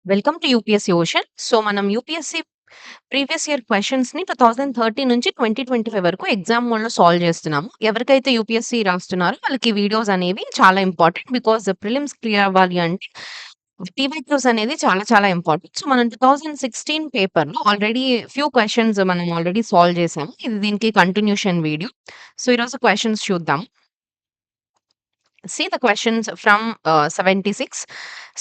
Welcome to UPSC ocean. So, మనం UPSC previous year క్వెషన్స్‌ని 2013 నుంచి 2025 వరకు ఎగ్జామ్ మోడ్‌లో సాల్వ్ చేస్తున్నాము. ఎవరికైతే యూపీఎస్సీ రాస్తున్నారో వాళ్ళకి వీడియోస్ అనేవి చాలా ఇంపార్టెంట్. బికాజ్ ప్రిలిమ్స్ క్లియర్ అవ్వాలి అంటే పీవైక్యూస్ అనేది చాలా చాలా ఇంపార్టెంట్. సో, మనం 2016 పేపర్‌లో ఆల్రెడీ ఫ్యూ క్వెషన్స్ మనం ఆల్రెడీ సాల్వ్ చేసాము. ఇది దీనికి కంటిన్యూషన్ వీడియో. సో, ఈరోజు క్వెషన్స్ చూద్దాం. See the questions from 76.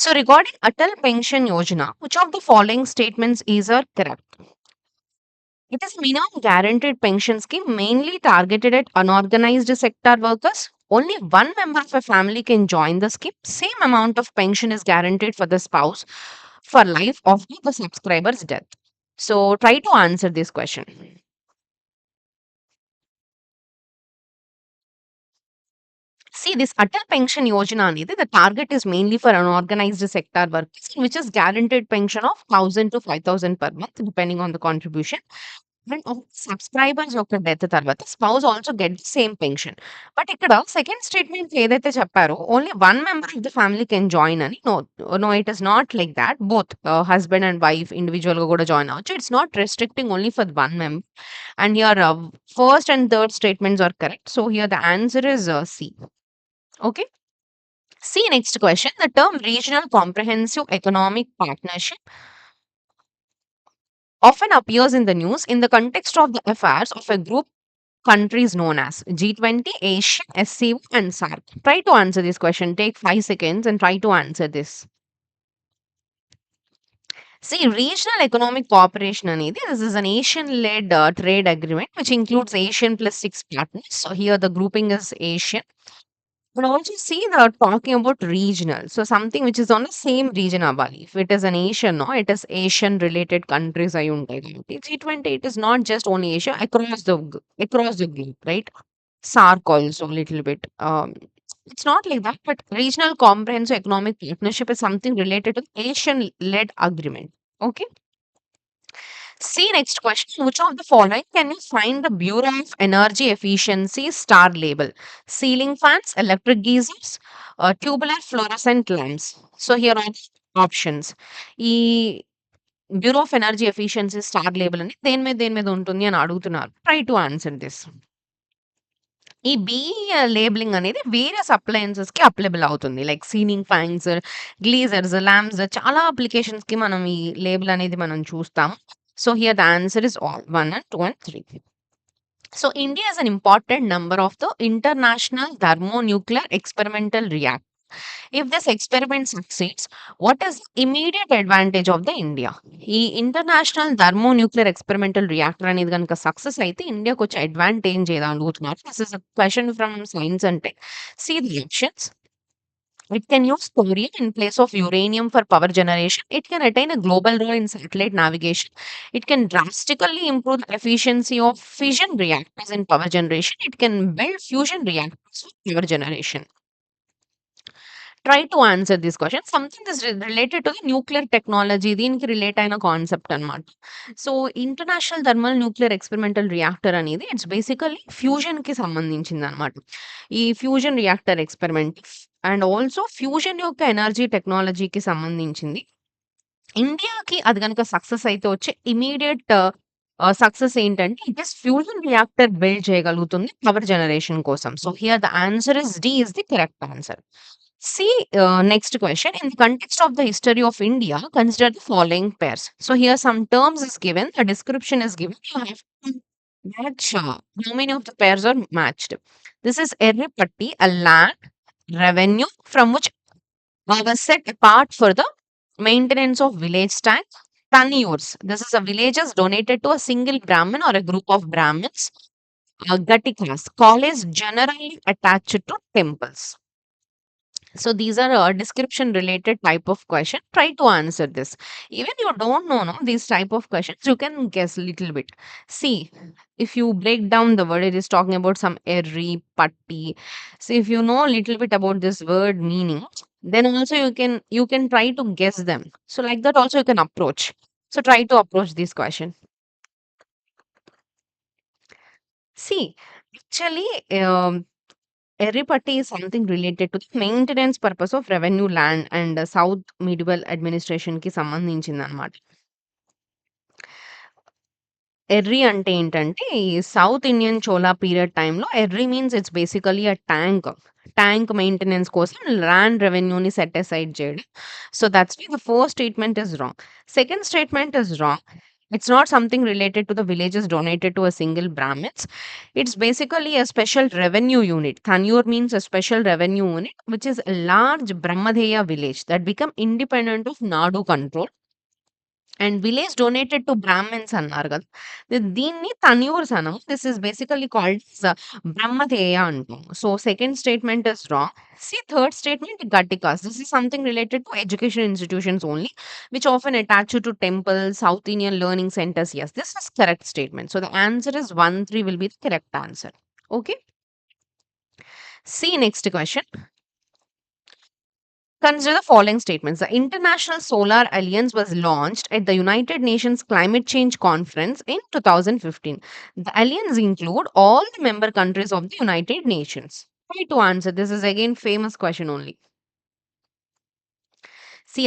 So, regarding Atal Pension Yojana, which of the following statements is correct? It is minimum guaranteed pension scheme mainly targeted at unorganized sector workers. Only one member of a family can join the scheme. Same amount of pension is guaranteed for the spouse for life after the subscriber's death. So, try to answer this question. See, this Atal Pension Yojana అనేది the target is mainly for unorganized sector workers, which is guaranteed pension of 1000 to 5000 per month, depending on the contribution. And of subscribers యొక్క death తర్వాత spouse also get the same pension. But ఇక్కడ second statement ఏదైతే చెప్పారో only one member of the family can join అని. No, no, it is not like that. Both husband and wife individual గా కూడా join అవ్వచ్చు. It's not restricting only for one member. And here first and third statements are correct. So here the answer is C. Okay. See, next question. The term regional comprehensive economic partnership often appears in the news in the context of the affairs of a group countries known as G20, Asia, SCO, and SARC. Try to answer this question. Take 5 seconds and try to answer this. See, regional economic cooperation అనేది this is an Asian-led trade agreement which includes Asian plus six partners. So here the grouping is Asian. But also see the talking about regional. So something which is on the same region అవ్వాలి. If it is an Asian, no, it is Asian related countries అయి ఉంటాయి కాబట్టి. G20 it is not just only Asia, across the globe, right? SARC also a little bit. It's not like that, but regional comprehensive economic partnership is something related to Asian-led agreement. Okay. See, next question. Which of the following can you find the Bureau of Energy Efficiency star label? Ceiling fans, electric geysers, tubular fluorescent lamps. So here are the options. ఈ bureau of energy efficiency star label అని దేని మీద ఉంటుంది అని అడుగుతున్నారు. Try to answer this. ఈ labelling అనేది various అప్లయన్సెస్‌కి applicable అవుతుంది. లైక్ సీలింగ్ ఫ్యాన్స్, గ్లీజర్స్, ల్యాంప్స్ చాలా అప్లికేషన్స్‌కి మనం ఈ లేబుల్ అనేది మనం చూస్తాం. So here the answer is all 1 and 2 and 3. So India is an important number of the international thermonuclear experimental reactor. If this experiment succeeds, what is the immediate advantage of the India? ఈ international thermonuclear experimental reactor అనేది కనుక success అయితే ఇండియాకి వచ్చే advantage ఏదో అడుగుతున్నారు. This is a question from science అంటే see the options. It can use thorium in place of uranium for power generation. It can attain a global role in satellite navigation. It can drastically improve the efficiency of fission reactors in power generation. It can build fusion reactors for power generation. Try to answer this question. Something is related to the nuclear technology. దీనికి relate అయిన concept అన్నమాట. So international thermal nuclear experimental reactor అనేది it's basically fusion కి సంబంధించింది అనమాట. ఈ fusion reactor experiment and also fusion యొక్క energy టెక్నాలజీకి సంబంధించింది. ఇండియాకి అది గనుక సక్సెస్ అయితే వచ్చే ఇమ్మీడియేట్ సక్సెస్ ఏంటంటే it is fusion reactor build చేయగలుగుతుంది పవర్ జనరేషన్ కోసం. So here the answer is D is the correct answer. See, next question. In the context of the history of India, consider the following pairs. So here some terms is given, a description is given. You have to match how many of the pairs are matched. This is Erripatti, a land revenue from which was set apart for the maintenance of village tanks. Taniyurs. This is a villages donated to a single Brahmin or a group of Brahmins. Gatikas. College generally attached to temples. So these are description related type of question. Try to answer this. Even you don't know no, these type of questions, you can guess little bit. See, if you break down the word, it is talking about some erri, patti. So if you know a little bit about this word meaning, then also you can try to guess them. So like that also you can approach. So try to approach this question. See, actually, Eripatti is something related to the maintenance purpose of revenue land and south medieval అడ్మినిస్ట్రేషన్‌కి సంబంధించిందనమాట. ఎర్రి అంటే ఏంటంటే, ఈ south Indian Chola period టైమ్‌లో ఎర్రి means it's basically a tank. Tank maintenance కోసం land రెవెన్యూని సెట్ అసైడ్ చేయడం. So, that's why the first statement is wrong. Second statement is wrong. It's not something related to the villages donated to a single Brahmins. It's basically a special revenue unit. Thanur means a special revenue unit, which is a large Brahmadeya village that become independent of Nadu control. And village donated to Brahmins అన్నారు కదా! దీన్ని తన్యూర్స్ అనము. This is basically called brahmadeya అంటాం. So, second statement is wrong. Third statement ghatikas. This is something related to education institutions only, which often attached to temples, South Indian learning centres. Yes, this is correct statement. So, the answer is 1, 3 will be the correct answer. Okay. Next question. Consider the following statements. The International Solar Alliance was launched at the United Nations Climate Change Conference in 2015. The alliance include all the member countries of the United Nations. Try to answer. This is again famous question only.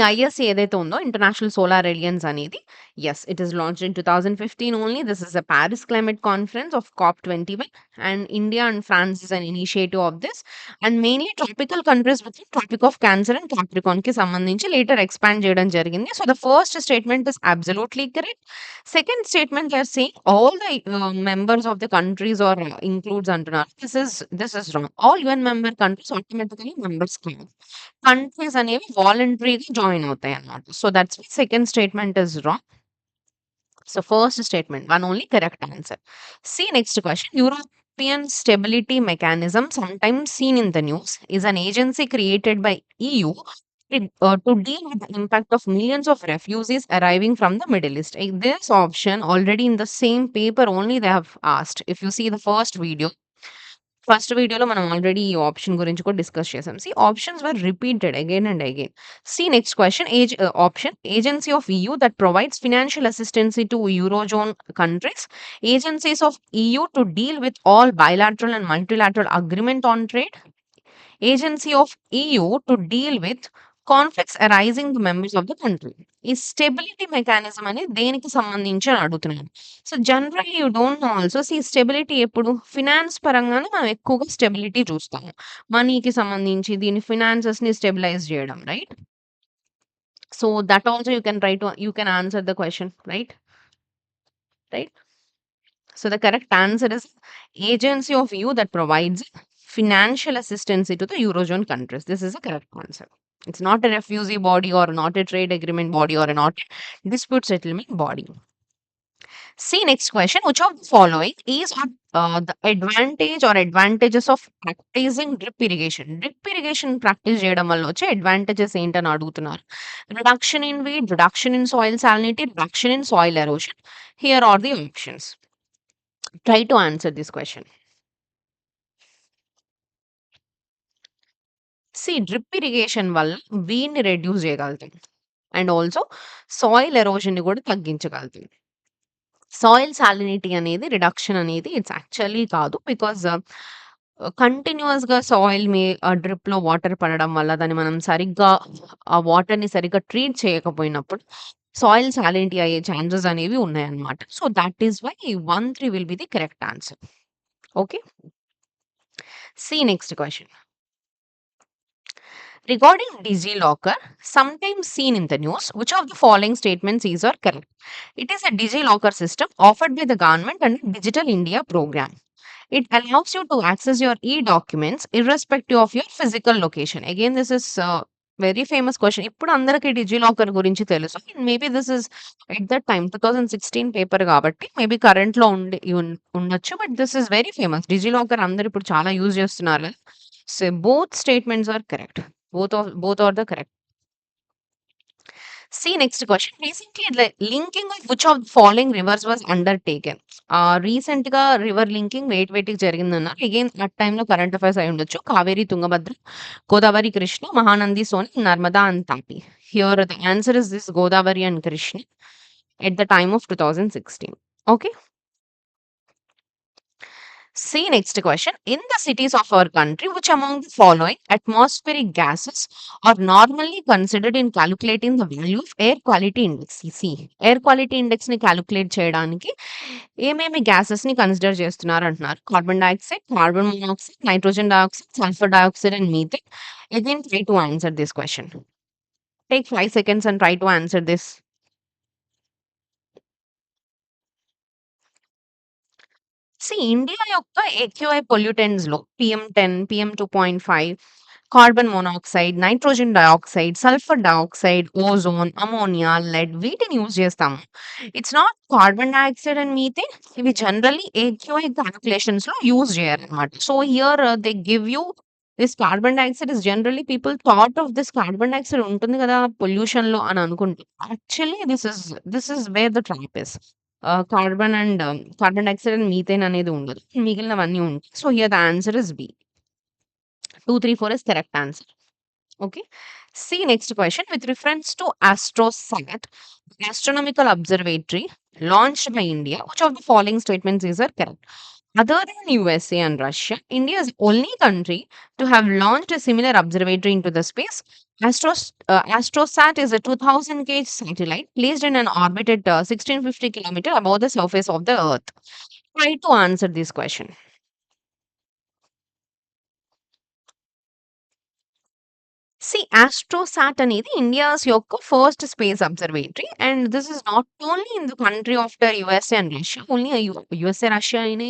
ISA ఏదైతే ఉందో international solar alliance అనేది, yes, it is launched in 2015 only. This is the Paris climate conference of COP21 and India and France is an initiative of this and mainly tropical countries with tropic of cancer and capricorn కి సంబంధించి later expand చేయడం జరిగింది. So the first statement is absolutely correct. Second statement are saying all the members of the countries are includes అంటున్నారు. This is wrong. All UN member countries automatically members కాదు. Countries అనేవి వాలంటరీగా join అవుతాయన్నమాట. So, that's why second statement is wrong. So, first statement 1 only correct answer. Next question. European stability mechanism sometimes seen in the news is an agency created by EU to deal with the impact of millions of refugees arriving from the Middle East. This option already in the same paper only they have asked. If you see the first వీడియోలో మనం already ఈ option గురించి కూడా discuss చేసాం. Options were repeated again and again. Next question. Option agency of EU that provides financial assistance to Eurozone countries, agencies of EU to deal with all bilateral and multilateral agreement on trade, agency of EU to deal with conflicts arising the members of the country. ఈ stability mechanism అనేది దేనికి సంబంధించి అని అడుగుతున్నాను. So, generally you don't know also stability ఎప్పుడు finance పరంగానే మనం ఎక్కువగా స్టెబిలిటీ చూస్తాము. మనీకి సంబంధించి దీని ఫినాన్సెస్‌ని స్టెబిలైజ్ చేయడం, right? So, that also you can answer the question, right? Right? So the correct answer is agency of EU that provides financial assistance to the Eurozone countries. This is the correct answer. It's not a refugee body or not a trade agreement body or not a dispute settlement body. Next question. Which of the following is the advantage or advantages of practicing drip irrigation? Drip irrigation practice చేయడం వల్ల వచ్చే advantages ఏంటని అడుగుతున్నారు. Reduction in weed, reduction in soil salinity, reduction in soil erosion. Here are the options. Try to answer this question. Drip irrigation వల్ల వీడ్‌ని reduce చేయగలుగుతాం. And also soil ఎరోషన్‌ని కూడా తగ్గించగలుగుతాం. Soil salinity అనేది reduction అనేది ఇట్స్ యాక్చువల్లీ కాదు. Because కంటిన్యూయస్‌గా డ్రిప్‌లో water పడడం వల్ల దాన్ని మనం సరిగ్గా ఆ వాటర్‌ని సరిగ్గా ట్రీట్ చేయకపోయినప్పుడు సాయిల్ సాలినిటీ అయ్యే ఛాన్సెస్ అనేవి ఉన్నాయన్నమాట. So, that is why 1, 3 will be the correct answer. Okay. Next question. Regarding DigiLocker, sometimes seen in the news, which of the following statements is or correct? It is a DigiLocker system offered by the government under Digital India program. It allows you to access your e-documents irrespective of your physical location. Again, this is very famous question. ఇప్పుడు అందరికి DigiLocker గురించి తెలుసు. Maybe this is at that time 2016 paper కాబట్టి maybe కరెంట్‌లో ఉండొచ్చు. But this is very famous. DigiLocker అందరూ ఇప్పుడు చాలా యూజ్ చేస్తున్నారు కదా! So, both statements are correct. both are the correct. Next question. Recently, the linking of which of the following rivers was undertaken? Recent గా river linking వేటికి జరిగిందన్నారు. Again at టైమ్‌లో current affairs అయి ఉండొచ్చు. Kaveri, Tungabhadra, Godavari, Krishna, Mahanandi, Soni, Narmada and Tapi. Here the answer is this Godavari and Krishna at the time of 2016. Okay. See next question. In the cities of our country, which among the following atmospheric gases are normally considered in calculating the value of air quality index? See, air quality index ని calculate చేయడానికి ఏమేమి gases ని consider చేస్తున్నారు అంటున్నారు. Carbon dioxide, carbon monoxide, nitrogen dioxide, sulphur dioxide and methane. Again, try to answer this question. Take 5 seconds and try to answer this. India యొక్క AQI pollutants లో PM10, PM2.5, carbon monoxide, nitrogen dioxide, sulphur dioxide, ozone, ammonia, lead వీటిని use చేస్తాము. It's not carbon dioxide and methane. ఇవి generally AQI calculations లో use చేయరన్నమాట. So here they give you this carbon dioxide is generally people thought of this carbon dioxide ఉంటుంది కదా pollution లో అని అనుకుంటారు. Actually this is where the trap is. Carbon dioxide and methane అనేది ఉండదు. మిగిలినవన్నీ ఉంటాయి. So here the answer is B. 2, 3, 4 is correct answer. Okay. See next question. With reference to AstroSat, the astronomical observatory launched by India, which of the following statements is are correct? Other than USA and Russia, India is the only country to have launched a similar observatory into the space. AstroSat is a 2000 kg satellite placed in an orbit at 1650 kilometers above the surface of the Earth. Try to answer this question. Astrosat అనేది India's యొక్క first space observatory and this is not only in the country after USA and Russia. Only USA Russia అయినే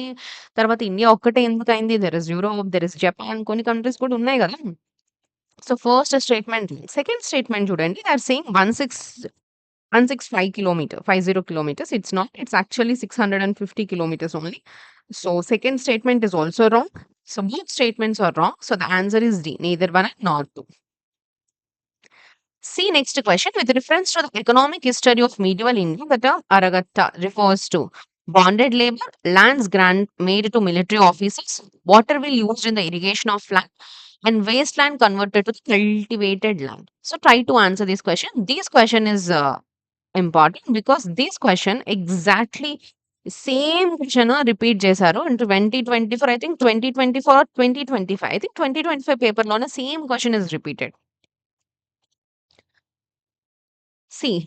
తర్వాత India ఒక్కటే ఎందుకయింది? There is Europe, there is Japan, కొన్ని countries కూడా ఉన్నాయి కదా. So first statement. Second statement చూడండి, they are saying 165 kilometre 50 kilometres. It's not, it's actually 650 kilometres only. So second statement is also wrong. So both statements are wrong. So the answer is D, neither one and nor two. See next question. With reference to the economic history of medieval India, the term Aragatta refers to bonded labor, lands grant made to military officers, water will used in the irrigation of land, and wasteland converted to cultivated land. So try to answer this question. This question is important because this question exactly same question repeat చేశారు in 2024. I think 2024 or 2025. I think 2025 పేపర్‌లోనే same question is repeated. See,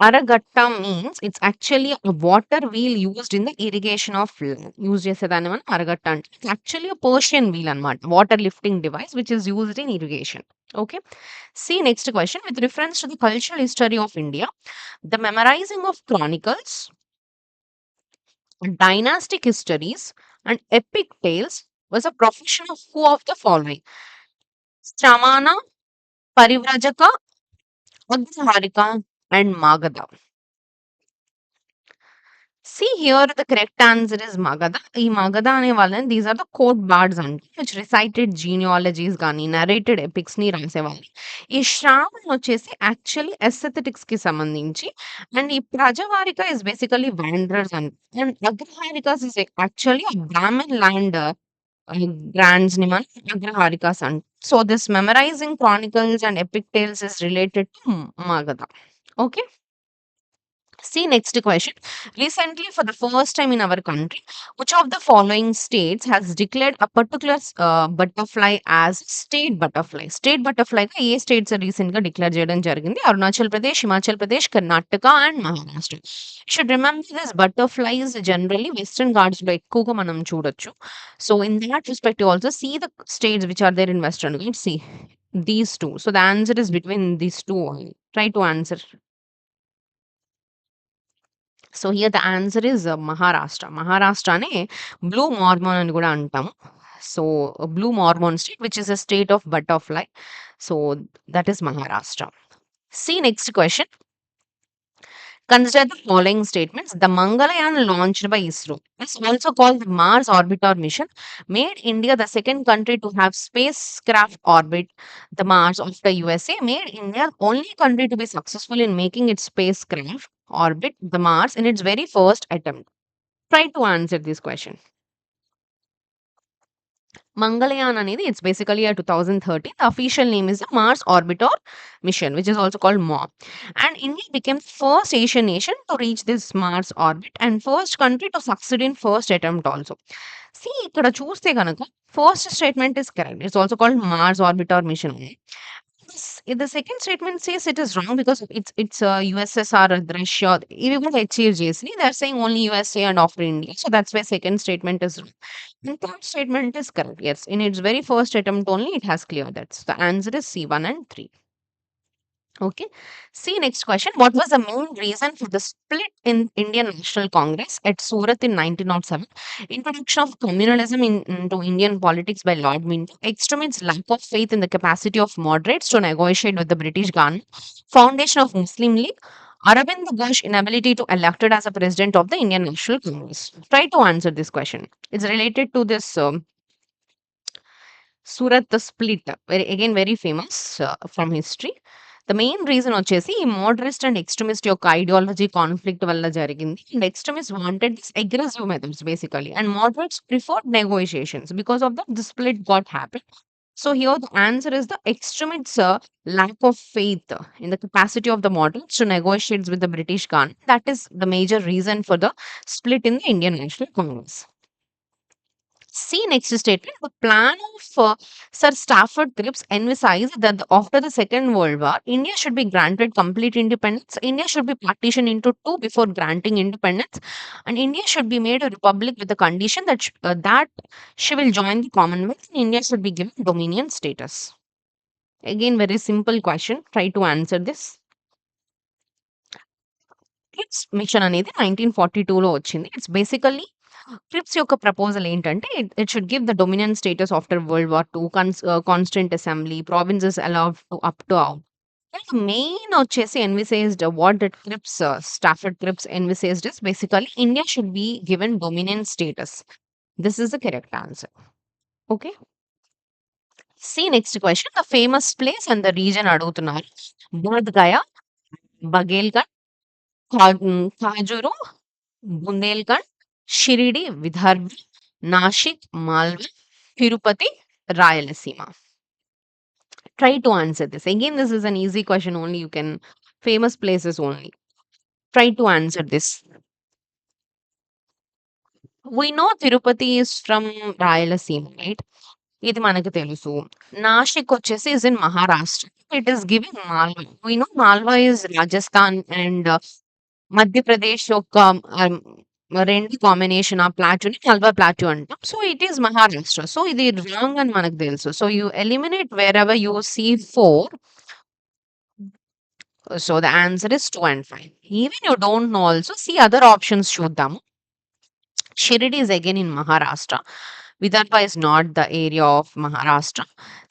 Aragatta means it's actually a water wheel used in the irrigation of land. Use చేసేదాన్ని మనం Aragatta అంటే. It's actually a Persian wheel అన్నమాట. Water lifting device which is used in irrigation. Okay. See next question. With reference to the cultural history of India, the memorizing of chronicles, dynastic histories, and epic tales was a profession of who of the following? Stramana, Parivrajaka, Agniharika, and Magadha. See here, the correct answer is Magadha. ఈ Magadha అనే వాళ్ళని, these are the court bards అండి, which recited genealogies గాని narrated epics ని రాసేవాళ్ళు. ఈ శ్రావణ్ వచ్చేసి actually aesthetics కి సంబంధించి అండ్ ఈ ప్రజవారిక is basically wanderers and and అగ్రహారికాస్ is actually Brahman land grants ని మనం అగ్రహారికాస్ అంట. So this memorising chronicles and epic tales is related to Magadha. Okay. See next question. Recently, for the first time in our country, which of the following states has declared a particular butterfly as state butterfly? State butterfly గా ఏ states recent గా declare చేయడం జరిగింది? Arunachal Pradesh, Himachal Pradesh, Karnataka and Maharashtra. Should remember this butterflies generally Western Ghats లో ఎక్కువగా మనం చూడొచ్చు. So in that respect, you also see the states which are there in Western Ghats. See these two. So the answer is between these two only. Try to answer. So here the answer is Maharashtra. మహారాష్ట్రనే blue Mormon అని కూడా అంటాము. So blue Mormon state which is a state of butterfly. So that is Maharashtra. See next question. Consider the following statements. The Mangalyaan launched by ISRO is also called the Mars Orbiter mission, made India the second country to have spacecraft orbit the Mars after USA, made India only country to be successful in making its spacecraft orbit the Mars in its very first attempt. Try to answer this question. Mangalyaan అనేది it's basically a 2013. The official name is the Mars Orbiter Mission, which is also called MOM. And India became the first Asian nation to reach this Mars orbit and first country to succeed in first attempt also. See, ఇక్కడ చూస్తే గనక first statement is correct. It's also called Mars Orbiter Mission. The second statement says it is wrong because it's USSR, Russia. Even achieved GSE, they're saying only USA and after India. So that's why second statement is wrong. And third statement is correct. Yes, in its very first attempt only, it has cleared that. So the answer is C1 and 3. Okay. See, next question. What was the main reason for the split in Indian National Congress at Surat in 1907? Introduction of communalism into Indian politics by Lord Minto. Extremists' lack of faith in the capacity of moderates to negotiate with the British government. Foundation of Muslim League. Aravind Ghosh inability to elected as a president of the Indian National Congress. Try to answer this question. It's related to this Surat the split. Again, very famous from history. The main reason వచ్చేసి ఈ మోడరెస్ట్ and extremist యొక్క ideology conflict వల్ల జరిగింది. And extremist wanted this aggressive methods basically and moderates preferred negotiations because of the split got happen. So here the answer is the extremists' lack of faith in the capacity of the moderates to negotiate with the British government. That is the major reason for the split in the Indian National Congress. See next statement. The plan of Sir Stafford Cripps emphasized that after the Second World War, India should be granted complete independence. India should be partitioned into two before granting independence, and India should be made a republic with the condition that that she will join the Commonwealth. And India should be given dominion status. Again, very simple question. Try to answer this. Cripps mission అనేది 1942లో వచ్చింది. It's basically క్రిప్స్ యొక్క proposal ఏంటంటే it should give the dominant status after world war two constituent assembly provinces allowed to up to out main వచ్చేసి envisaged what that Cripps Stafford Cripps envisaged is basically India should be given dominant status. This is the correct answer. Okay. See next question. The famous place and the reason అడుగుతున్నారు. Bodh Gaya, బగేల్గఢ్, ఖాజూరు, Bundelkhand, Shirdi, Vidarbha, Nashik, Malwa, Tirupati, Rayalaseema. Try to answer this. Again, this is an easy question only. You can famous places only. Try to answer this. We know Tirupati is from Rayalaseema, right? ఇది మనకు తెలుసు. నాసిక్ వచ్చేసి is in Maharashtra. It is giving Malwa. We know Malwa is Rajasthan and Madhya Pradesh యొక్క ఆహ్, 2 combination ఆ ప్లాట్యూని కల్వా plateau అంటాం. So, it is Maharashtra. So, ఇది రాంగ్ అని మనకు తెలుసు. So, you eliminate wherever you see 4. So, the answer is 2 and 5. Even you don't know also see other options చూద్దాము. Shirdi is again in Maharashtra. Vidarbha is not the area of Maharashtra.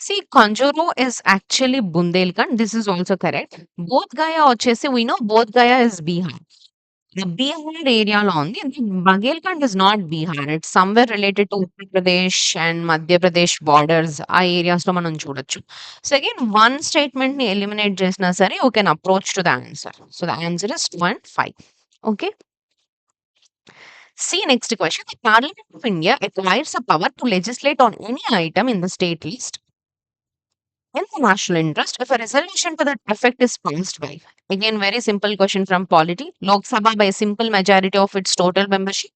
See, Kanjuru is actually Bundelkhand. This is also correct. Bodh Gaya వచ్చేసి we know Bodh Gaya is Bihar. The Bihar area లో ఉంది. Bundelkhand is not Bihar. It's somewhere related to Uttar Pradesh and Madhya Pradesh borders. ఆ areas లో మనం చూడొచ్చు. So again, one statement ని eliminate చేసినా సరే you can approach to the answer. So the answer is 2 and 5. Okay. See next question. The Parliament of India acquires the power to legislate on any item in the state list in the national interest if a resolution to that effect is passed by. Again, very simple question from polity. Lok Sabha by a simple majority of its total membership.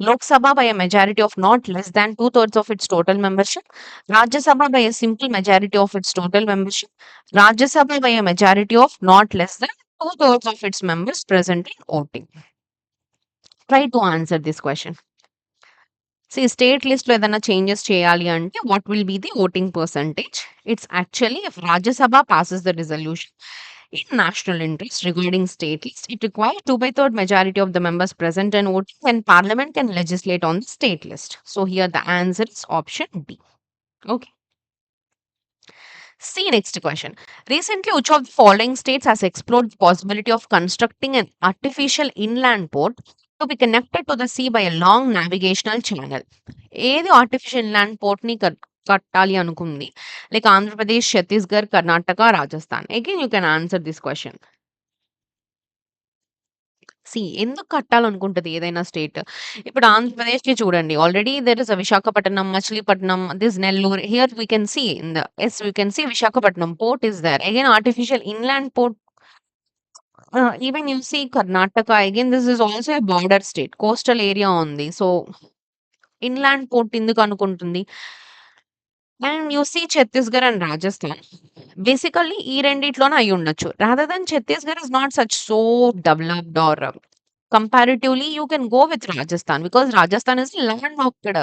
Lok Sabha by a majority of not less than 2/3 of its total membership. Rajya Sabha by a simple majority of its total membership. Rajya Sabha by a majority of not less than 2/3 of its members present in voting. Try to answer this question. See, state list లో ఏదైనా changes చేయాలి అంటే what will be the voting percentage? It's actually if Rajya Sabha passes the resolution in national interest regarding state list, it requires 2/3 majority of the members present and voting, and parliament can legislate on the state list. So here the answer is option B. Okay. See next question. Recently, which of the following states has explored the possibility of constructing an artificial inland port to be connected to the sea by a long navigational channel? ఏది artificial inland port ని కట్టాలి అనుకుంది? Like Andhra Pradesh, Chhattisgarh, Karnataka, Rajasthan. Again you can answer this question. ఎందుకు కట్టాలనుకుంటది ఏదైనా state? ఇప్పుడు ఆంధ్రప్రదేశ్‌ని చూడండి. Already there is Visakhapatnam, Machilipatnam, this Nellore. Here we can see in the yes, we can see Visakhapatnam port is there. Again, artificial inland port. Even you see Karnataka, again, this is also a border state. Coastal area ఉంది. So, inland port ఎందుకనుకుంటుంది? And you see Chhattisgarh and Rajasthan. Basically ఈ రెండిట్లోనే అయ్యుండొచ్చు. Rather than Chhattisgarh is not such so developed or comparatively you can go with Rajasthan. Because Rajasthan is landlocked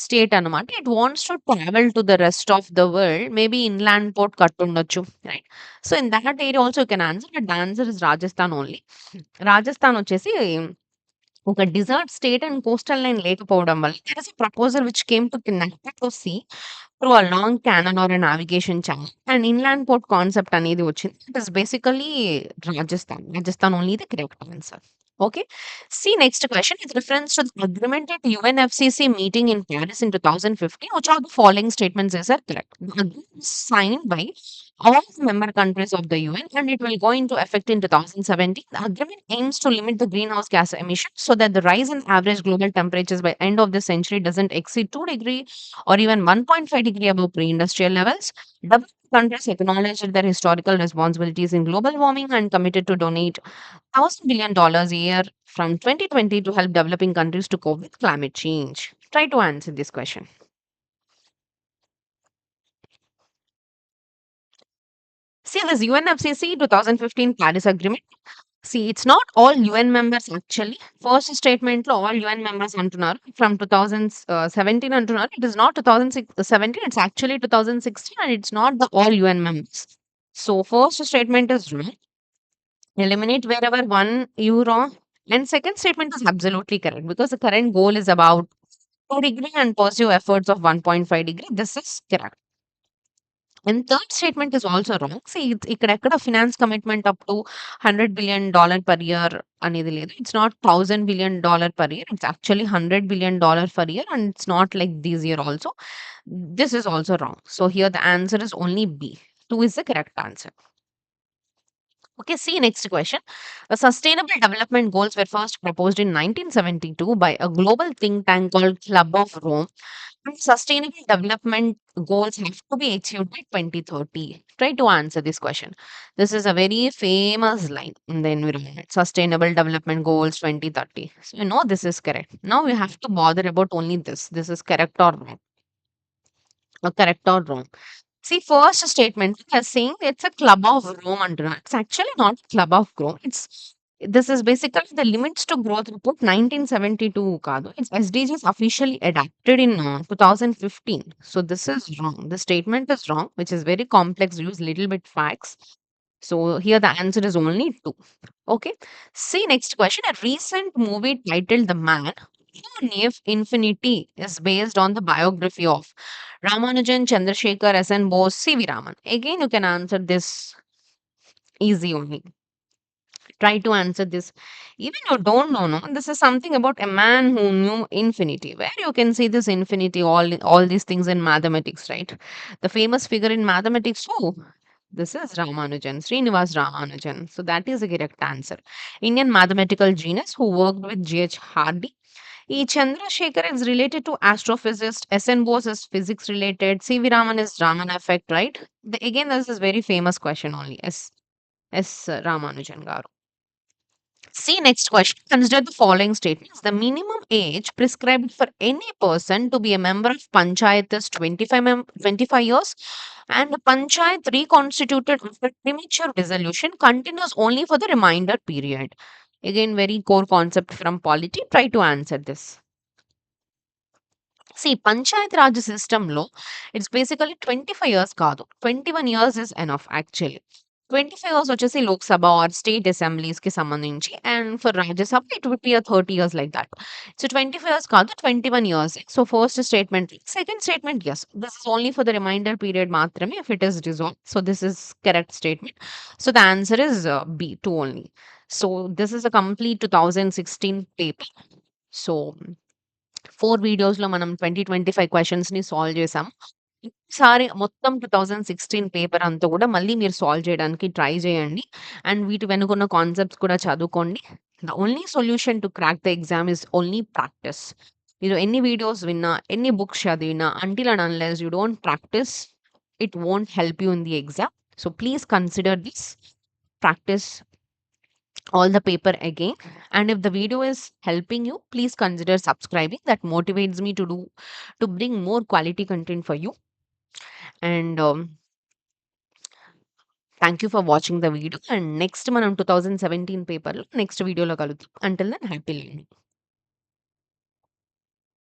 state అనమాట. It wants to travel to the rest of the world. Maybe inland port కట్టుండొచ్చు. Right. So, in that area also you can answer. But the answer is Rajasthan only. Rajasthan వచ్చేసి ఒక desert state and coastal line లేకపోవడం వల్ల there is a proposal which came to connect to sea through a long canal or a navigation channel and inland port concept అనేది వచ్చింది. It is basically Rajasthan. Rajasthan only the correct answer. Okay. See next question. With reference to the agreement at UNFCCC meeting in Paris in 2015, which of the following statements is are correct? The agreement is signed by all the member countries of the UN and it will go into effect in 2017. The agreement aims to limit the greenhouse gas emissions so that the rise in average global temperatures by end of the century doesn't exceed 2 degree or even 1.5 degree above pre-industrial levels. Developed countries acknowledged their historical responsibilities in global warming and committed to donate $1,000 billion a year from 2020 to help developing countries to cope with climate change. Try to answer this question. See, this UNFCCC 2015 Paris Agreement. See, it's not all UN members actually. First statement lo all UN members antunaru from 2017 antunaru. It is not 2017, it's actually 2016 and it's not the all UN members. So, first statement is wrong. Eliminate wherever one you wrong. And second statement is absolutely correct because the current goal is about 2 degree and pursue efforts of 1.5 degree. This is correct. And third statement is also wrong. See, ఇక్కడ finance commitment up to $100 billion per year అనేది లేదు. It's not $1,000 billion per year. It's actually $100 billion per year and it's not like this year also. This is also wrong. So here the answer is only B. 2 is the correct answer. Okay, see next question. The Sustainable Development Goals were first proposed in 1972 by a global think tank called Club of Rome. And sustainable development goals have to be achieved by 2030. Try to answer this question. This is a very famous line in the environment. Sustainable Development Goals 2030. So you know this is correct. Now we have to bother about only this. This is correct or wrong. Or correct or wrong. See, first statement is saying it's a club of Rome under. It's actually not club of Rome. This is basically the limits to growth report 1972 కాదు. It's SDGs officially adapted in 2015. So this is wrong. The statement is wrong, which is very complex. Use little bit facts. So here the answer is only 2. Okay. See next question. A recent movie titled The Man Who Knew Infinity is based on the biography of Ramanujan, Chandrasekhar, S.N. Bose, C.V. Raman. Again, you can answer this easy only. Try to answer this. Even you don't know, no? This is something about a man who knew infinity. Where you can see this infinity, all these things in mathematics, right? The famous figure in mathematics, who? This is Ramanujan, Srinivas Ramanujan. So that is the correct answer. Indian mathematical genius who worked with G.H. Hardy. E. Chandrasekhar is related to astrophysicist. S.N. Bose is physics related. C.V. Raman is Raman effect, right? Again, this is very famous question only. S. Ramanujan Garu. See next question. Consider the following statements. The minimum age prescribed for any person to be a member of Panchayat is 25 years and the Panchayat reconstituted after premature dissolution continues only for the remainder period. Again, very core concept from polity. Try to answer this. See, Panchayat Raj system lo, it's basically 25 years కాదు. 21 years is enough actually. 25 years వచ్చేసి Lok Sabha or state assemblies కి సంబంధించి and for Rajya Sabha it would be 30 years like that. So 25 years కాదు 21 years. So first statement. Second statement yes this is only for the reminder period మాత్రమే if it is dissolve. So this is correct statement. So the answer is B 2 only. So this is a complete 2016 paper. So 4 వీడియోస్‌లో మనం 25 క్వెషన్స్‌ని solve చేసాం. ఈసారి మొత్తం 2016 paper అంతా కూడా మళ్ళీ మీరు సాల్వ్ చేయడానికి ట్రై చేయండి. అండ్ వీటి వెనుకున్న కాన్సెప్ట్స్ కూడా చదువుకోండి. The only solution to crack the exam is only practice. మీరు ఎన్ని వీడియోస్ విన్నా, ఎన్ని బుక్స్ చదివినా, until and unless you don't practice, it won't help you in the exam. So please consider this. Practice all the paper again. And if the video is helping you, please consider subscribing. That motivates me to bring more quality content for you. And thank you for watching the video. And next మనం 2017 పేపర్లో next వీడియోలో కలుద్దాం. Until then, happy learning.